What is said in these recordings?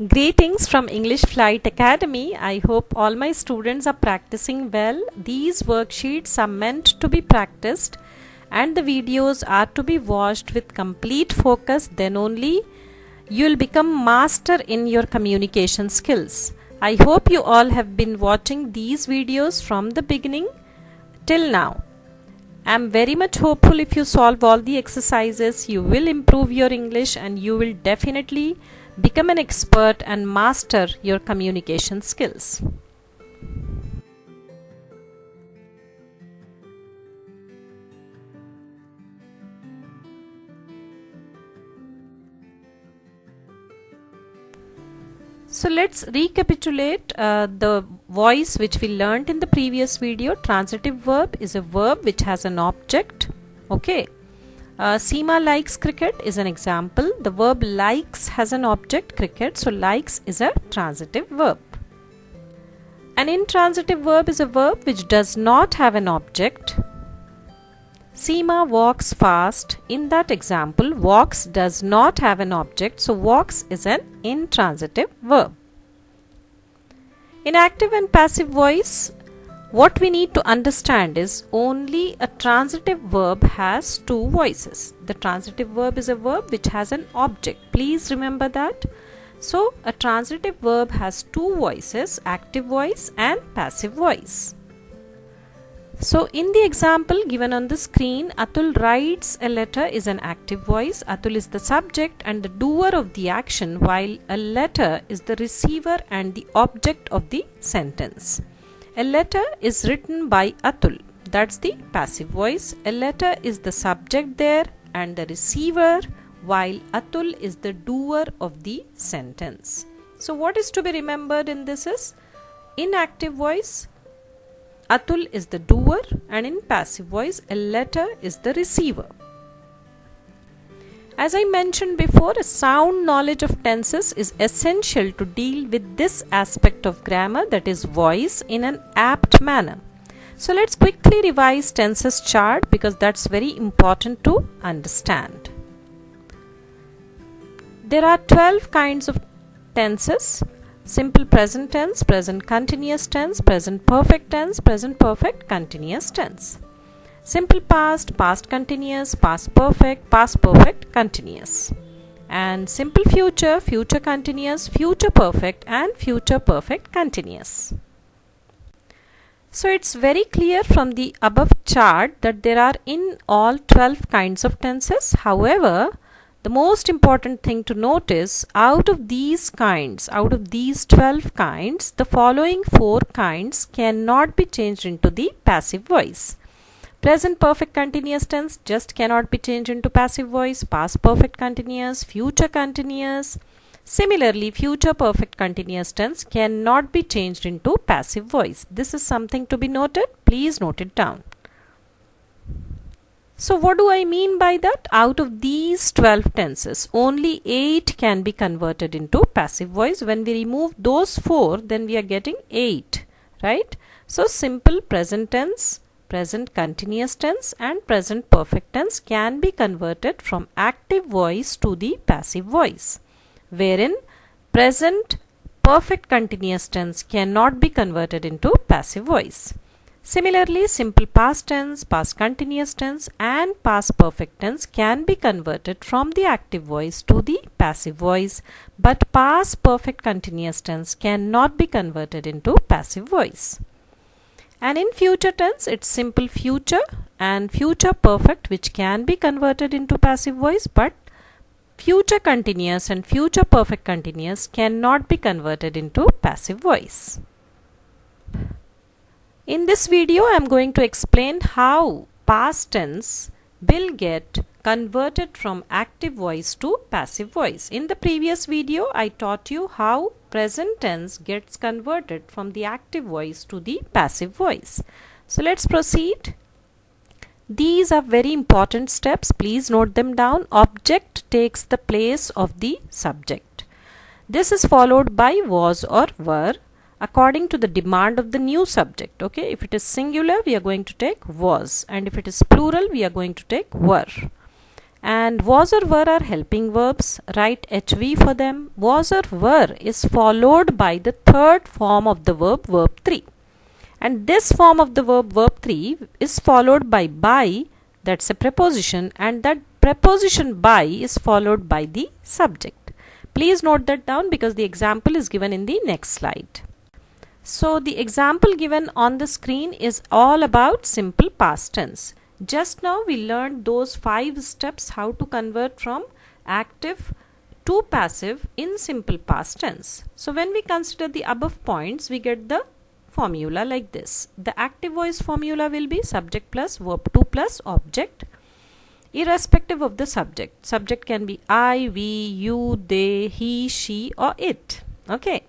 Greetings from English Flight Academy. I hope all my students are practicing well. These worksheets are meant to be practiced and the videos are to be watched with complete focus. Then only you will become master in your communication skills. I hope you all have been watching these videos from the beginning till now. I am very much hopeful if you solve all the exercises, you will improve your English and you will definitely become an expert and master your communication skills. So let's recapitulate the voice which we learnt in the previous video. Transitive verb is a verb which has an object. Okay. Seema likes cricket is an example. The verb likes has an object, cricket. So likes is a transitive verb. An intransitive verb is a verb which does not have an object. Seema walks fast. In that example, walks does not have an object. So walks is an intransitive verb. In active and passive voice, what we need to understand is only a transitive verb has two voices. The transitive verb is a verb which has an object. Please remember that. So, a transitive verb has two voices, active voice and passive voice. So, in the example given on the screen, Atul writes a letter is an active voice. Atul is the subject and the doer of the action, while a letter is the receiver and the object of the sentence. A letter is written by Atul. That's the passive voice. A letter is the subject there and the receiver, while Atul is the doer of the sentence. So what is to be remembered in this is, in active voice, Atul is the doer, and in passive voice, a letter is the receiver. As I mentioned before, a sound knowledge of tenses is essential to deal with this aspect of grammar, that is voice, in an apt manner. So let's quickly revise tenses chart because that's very important to understand. There are 12 kinds of tenses: simple present tense, present continuous tense, present perfect tense, present perfect continuous tense. Simple past, past continuous, past perfect continuous. And simple future, future continuous, future perfect and future perfect continuous. So it's very clear from the above chart that there are in all 12 kinds of tenses. However, the most important thing to notice, out of these 12 kinds, the following 4 kinds cannot be changed into the passive voice. Present perfect continuous tense just cannot be changed into passive voice. Past perfect continuous, future continuous. Similarly, future perfect continuous tense cannot be changed into passive voice. This is something to be noted. Please note it down. So what do I mean by that? Out of these 12 tenses, only 8 can be converted into passive voice. When we remove those 4, then we are getting 8, right? So simple present tense, present continuous tense and present perfect tense can be converted from active voice to the passive voice, wherein present perfect continuous tense cannot be converted into passive voice. Similarly, simple past tense, past continuous tense and past perfect tense can be converted from the active voice to the passive voice, but past perfect continuous tense cannot be converted into passive voice. And in future tense, it's simple future and future perfect which can be converted into passive voice, but future continuous and future perfect continuous cannot be converted into passive voice. In this video, I am going to explain how past tense will get converted from active voice to passive voice. In the previous video, I taught you how present tense gets converted from the active voice to the passive voice. So let's proceed. These are very important steps. Please note them down. Object takes the place of the subject. This is followed by was or were according to the demand of the new subject. Okay, if it is singular, we are going to take was, and if it is plural, we are going to take were. And was or were are helping verbs. Write HV for them. Was or were is followed by the third form of the verb, verb 3. And this form of the verb, verb 3 is followed by, that's a preposition, and that preposition by is followed by the subject. Please note that down because the example is given in the next slide. So the example given on the screen is all about simple past tense. Just now we learned those 5 steps how to convert from active to passive in simple past tense. So when we consider the above points, we get the formula like this. The active voice formula will be subject plus verb 2 plus object, irrespective of the subject. Subject can be I, we, you, they, he, she or it. Okay.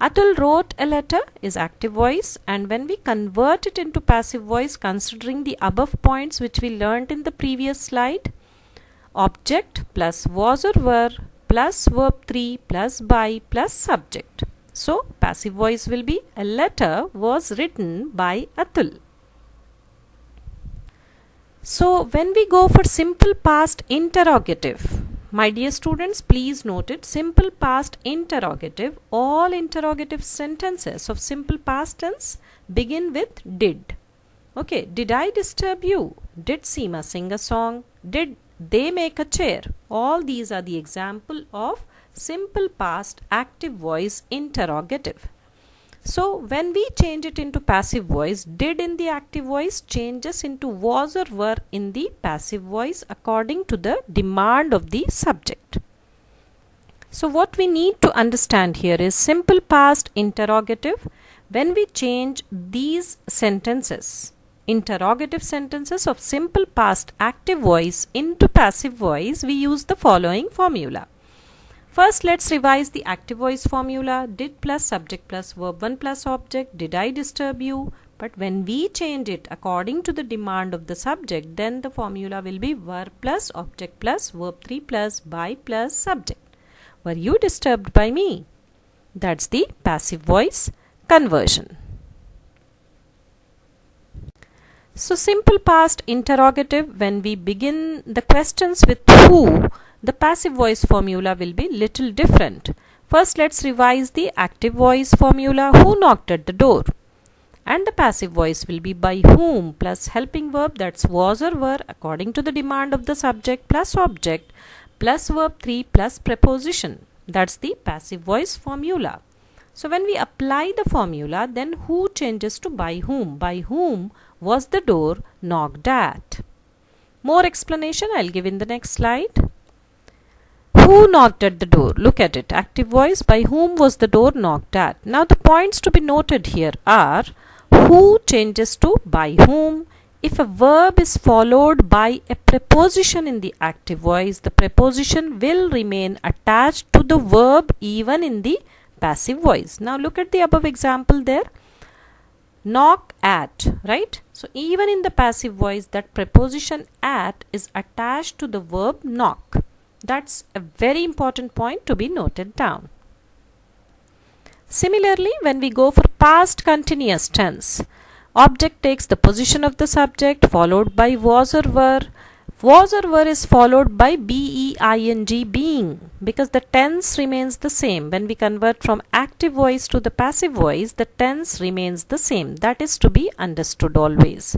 Atul wrote a letter is active voice, and when we convert it into passive voice, considering the above points which we learnt in the previous slide, object plus was or were plus verb 3 plus by plus subject. So passive voice will be a letter was written by Atul. So when we go for simple past interrogative, my dear students, please note it, simple past interrogative, all interrogative sentences of simple past tense begin with did. Okay, did I disturb you? Did Seema sing a song? Did they make a chair? All these are the example of simple past active voice interrogative. So when we change it into passive voice, did in the active voice changes into was or were in the passive voice according to the demand of the subject. So what we need to understand here is simple past interrogative. When we change these sentences, interrogative sentences of simple past active voice into passive voice, we use the following formula. First, let's revise the active voice formula. Did plus subject plus verb 1 plus object. Did I disturb you? But when we change it according to the demand of the subject, then the formula will be were plus object plus verb 3 plus by plus subject. Were you disturbed by me? That's the passive voice conversion. So simple past interrogative, when we begin the questions with who, the passive voice formula will be little different. First, let's revise the active voice formula. Who knocked at the door? And the passive voice will be by whom plus helping verb, that's was or were according to the demand of the subject plus object plus verb 3 plus preposition. That's the passive voice formula. So when we apply the formula, then who changes to by whom. By whom was the door knocked at? More explanation I'll give in the next slide. Who knocked at the door? Look at it. Active voice. By whom was the door knocked at? Now the points to be noted here are who changes to by whom. If a verb is followed by a preposition in the active voice, the preposition will remain attached to the verb even in the passive voice. Now look at the above example there. Knock at, right? So even in the passive voice, that preposition at is attached to the verb knock. That's a very important point to be noted down. Similarly, when we go for past continuous tense, object takes the position of the subject followed by was or were. Was or were is followed by being, being, because the tense remains the same. When we convert from active voice to the passive voice, the tense remains the same. That is to be understood always.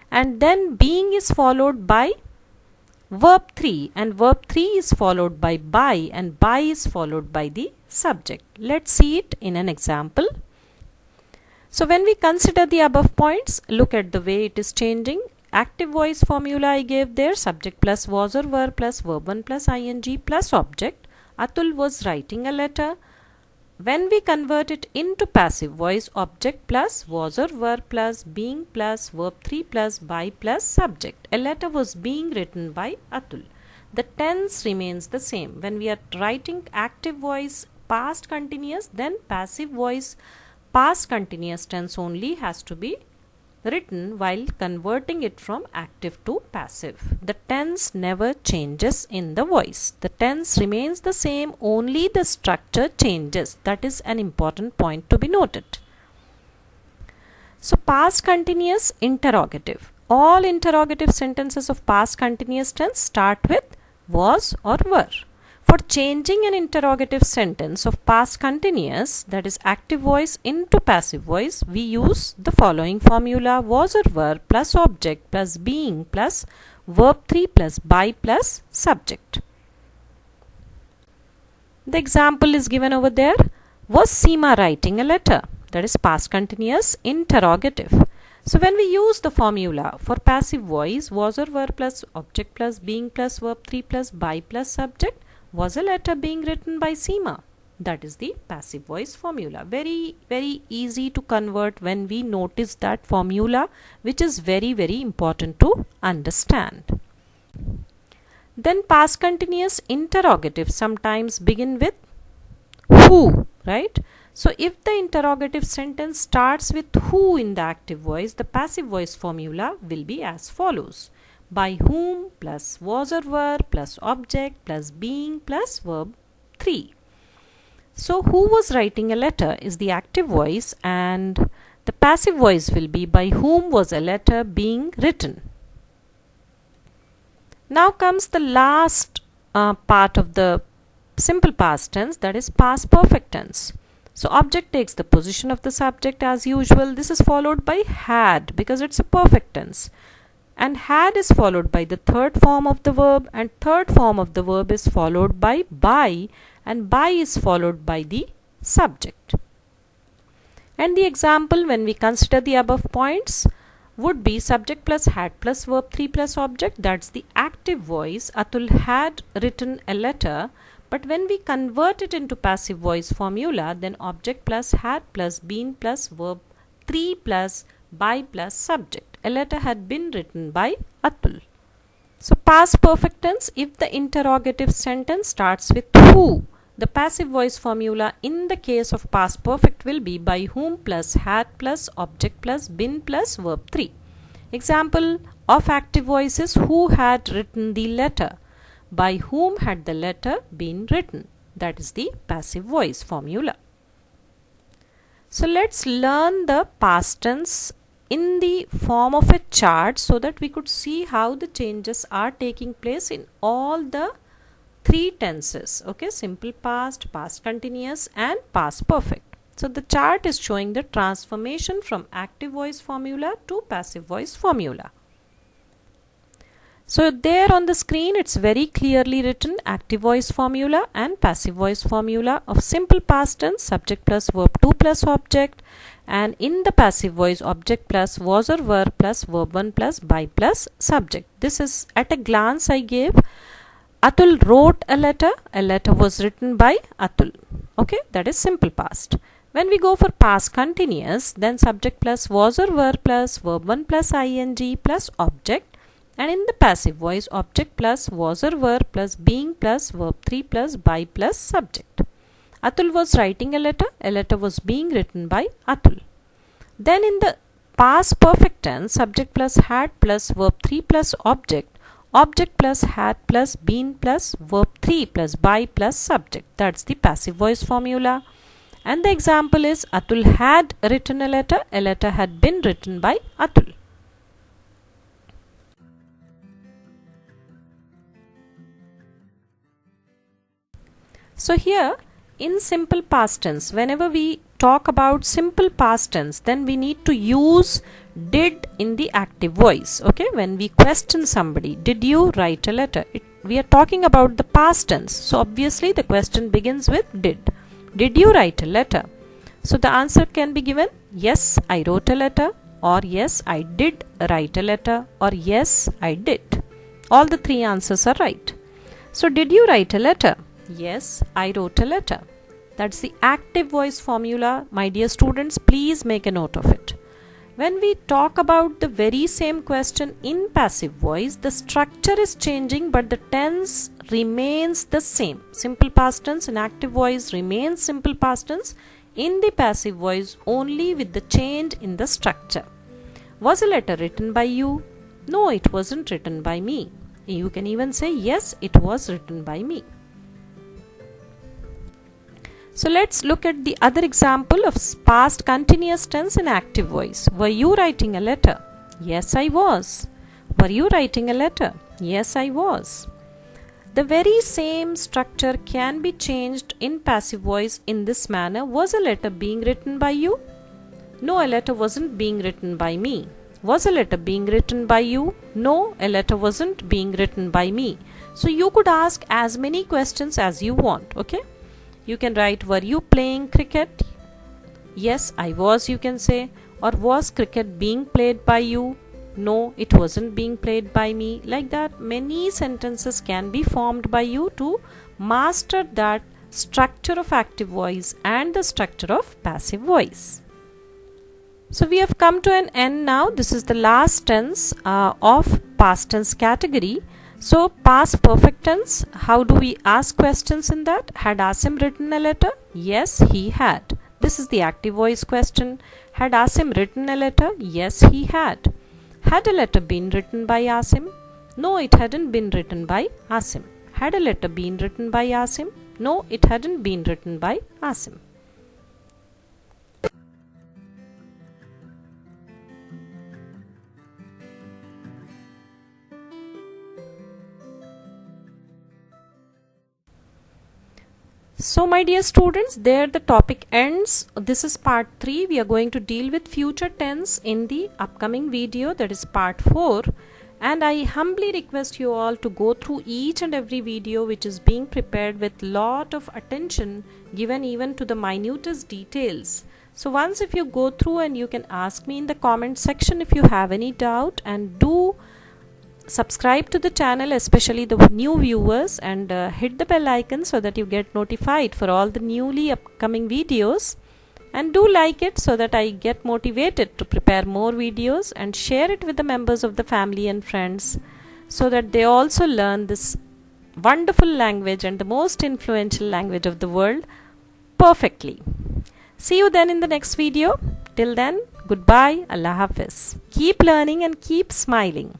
And then being is followed by verb 3, and verb 3 is followed by and by is followed by the subject. Let's see it in an example. So when we consider the above points, look at the way it is changing. Active voice formula I gave there, subject plus was or were plus verb 1 plus ing plus object. Atul was writing a letter. When we convert it into passive voice, object plus was or were plus being plus verb 3 plus by plus subject. A letter was being written by Atul. The tense remains the same. When we are writing active voice past continuous, then passive voice past continuous tense only has to be written while converting it from active to passive. The tense never changes in the voice. The tense remains the same, only the structure changes. That is an important point to be noted. So past continuous interrogative. all interrogative sentences of past continuous tense start with was or were. For changing an interrogative sentence of past continuous, that is active voice, into passive voice, we use the following formula: was or were plus object plus being plus verb 3 plus by plus subject. The example is given over there. Was Seema writing a letter? That is past continuous interrogative. So when we use the formula for passive voice, was or were plus object plus being plus verb 3 plus by plus subject, was a letter being written by Seema? That is the passive voice formula. Very, very easy to convert when we notice that formula, which is very, very important to understand. Then past continuous interrogative sometimes begin with who, right? So if the interrogative sentence starts with who in the active voice, the passive voice formula will be as follows: by whom plus was or were plus object plus being plus verb 3. So who was writing a letter is the active voice, and the passive voice will be by whom was a letter being written. Now comes the last part of the simple past tense, that is past perfect tense. So object takes the position of the subject as usual. This is followed by had because it's a perfect tense. And had is followed by the third form of the verb, and third form of the verb is followed by, and by is followed by the subject. And the example when we consider the above points would be subject plus had plus verb 3 plus object. That's the active voice. Atul had written a letter. But when we convert it into passive voice formula, then object plus had plus been plus verb 3 plus by plus subject. A letter had been written by Atul. So past perfect tense, if the interrogative sentence starts with who, the passive voice formula in the case of past perfect will be by whom plus had plus object plus been plus verb 3. Example of active voice is who had written the letter. By whom had the letter been written? That is the passive voice formula. So let's learn the past tense in the form of a chart so that we could see how the changes are taking place in all the three tenses. Okay, simple past, past continuous and past perfect. So the chart is showing the transformation from active voice formula to passive voice formula. So there on the screen it's very clearly written active voice formula and passive voice formula of simple past tense, subject plus verb 2 plus object, and in the passive voice object plus was or were plus verb 1 plus by plus subject. This is at a glance I gave. Atul wrote a letter was written by Atul. Okay, that is simple past. When we go for past continuous, then subject plus was or were plus verb 1 plus ing plus object. And in the passive voice, object plus was or were plus being plus verb 3 plus by plus subject. Atul was writing a letter was being written by Atul. Then in the past perfect tense, subject plus had plus verb 3 plus object, object plus had plus been plus verb 3 plus by plus subject. That's the passive voice formula. And the example is Atul had written a letter had been written by Atul. So here in simple past tense, whenever we talk about simple past tense, then we need to use did in the active voice. Okay, when we question somebody, did you write a letter? We are talking about the past tense. So obviously the question begins with did. Did you write a letter? So the answer can be given yes, I wrote a letter, or yes, I did write a letter, or yes, I did. All the three answers are right. So did you write a letter? Yes, I wrote a letter. That's the active voice formula. My dear students, please make a note of it. When we talk about the very same question in passive voice, the structure is changing but the tense remains the same. Simple past tense in active voice remains simple past tense in the passive voice only with the change in the structure. Was a letter written by you? No, it wasn't written by me. You can even say yes, it was written by me. So let's look at the other example of past continuous tense in active voice. Were you writing a letter? Yes, I was. Were you writing a letter? Yes, I was. The very same structure can be changed in passive voice in this manner. Was a letter being written by you? No, a letter wasn't being written by me. Was a letter being written by you? No, a letter wasn't being written by me. So you could ask as many questions as you want, okay? You can write, were you playing cricket? Yes, I was, you can say. Or was cricket being played by you? No, it wasn't being played by me. Like that, many sentences can be formed by you to master that structure of active voice and the structure of passive voice. So we have come to an end now. This is the last tense of past tense category. So past perfect tense, how do we ask questions in that? Had Asim written a letter? Yes, he had. This is the active voice question. Had Asim written a letter? Yes, he had. Had a letter been written by Asim? No, it hadn't been written by Asim. Had a letter been written by Asim? No, it hadn't been written by Asim. So my dear students, there the topic ends. This is part 3. We are going to deal with future tense in the upcoming video, that is part 4. And I humbly request you all to go through each and every video which is being prepared with lot of attention given even to the minutest details. So once if you go through, and you can ask me in the comment section if you have any doubt, and do subscribe to the channel, especially the new viewers, and hit the bell icon so that you get notified for all the newly upcoming videos, and do like it so that I get motivated to prepare more videos, and share it with the members of the family and friends so that they also learn this wonderful language and the most influential language of the world perfectly. See you then in the next video. Till then, goodbye, Allah Hafiz. Keep learning and keep smiling.